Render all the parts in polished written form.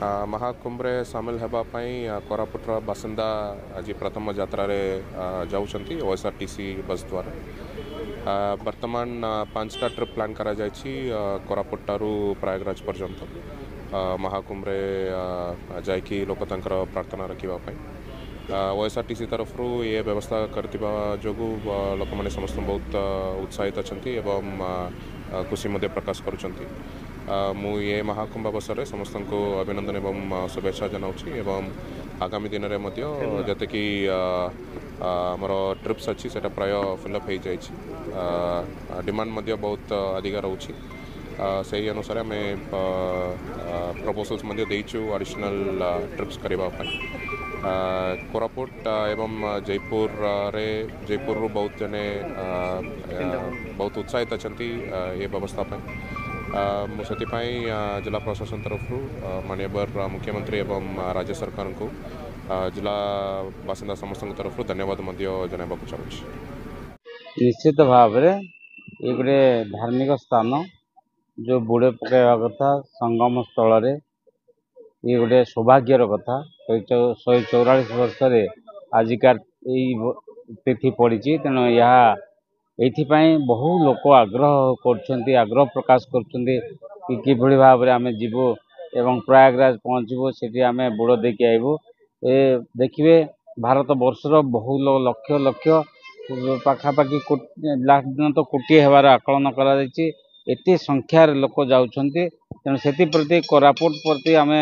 महाकुंभे सामिल होगापी कोरापुटर बासिंदा आज प्रथम यात्रा जाऊँगी ओएसआरटीसी बस द्वारा वर्तमान 5टा ट्रिप प्लान करा कोरापुट ठारू प्रयागराज पर्यंत महाकुंभे जाकि लोक प्रार्थना रखापी ओएसआरटीसी तरफ ये व्यवस्था करथिबा जोगु लोक मैंने समस्त बहुत उत्साहित अच्छा खुशी प्रकाश करुँच मु ये महाकुंभ अवसर में समस्त को अभिनंदन एवं शुभेच्छा जनाऊँगी एवं आगामी दिन में जते कि आमर ट्रिप्स अच्छी से प्राय फिलअप हो जाए डिमांड बहुत अधिक रोचे से ही अनुसार आम प्रपोजल्स देचु एडिशनल ट्रिप्स करने कोरापुट एवं जयपुर बहुत जने बहुत उत्साहित अच्छा ये व्यवस्था मुझे जिला प्रशासन तरफ माननीय मुख्यमंत्री एवं राज्य सरकार को जिला बासिंदा समस्त तरफ धन्यवाद जनवाक चाहूँगी। निश्चित भाव ये गोटे धार्मिक स्थान जो बुड़े पकड़ा कथा संगम स्थल ये गोटे सौभाग्यर कथा 144 वर्ष आजिकार तिथि पड़ी तेणु यह ये बहु लोक आग्रह प्रकाश कर भाव में आम जीवु एवं प्रयागराज पहुँचबू से आम बुड़ देकी आईबू देखिए भारत वर्षर बहु लक्ष लक्ष पाखापाखि लास्ट दिन तो कोटी होवार आकलन करते संख्यार लोक जाउछन्ति तेणु से प्रति कोरापुट प्रति आम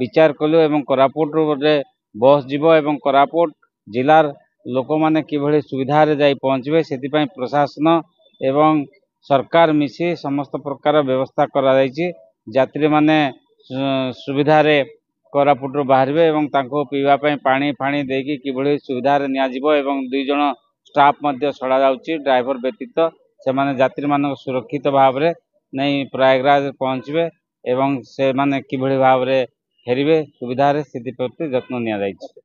विचार कलु एवं कोरापुट बस जीव एवं कोरापुट जिलार लोक माने किभली सुविधा रे जाई पहुँचे से प्रशासन एवं सरकार मिसी समस्त प्रकार व्यवस्था करा यात्री माने सुविधा रे कोरापुट बाहर एवं तांको पीवा पानी फाणी देकी किभली सुविधा रे निया जीवो एवं 2 जण स्टाफ मध्य छड़ा जाउची ड्राइवर व्यतीत से माने यात्री मान सुरक्षित भाव रे नहीं प्रयागराज पहुँचे एवं से माने किभली भाव रे फेरिबे सुविधा रे स्थिति प्रति यत्न निया जाइछि।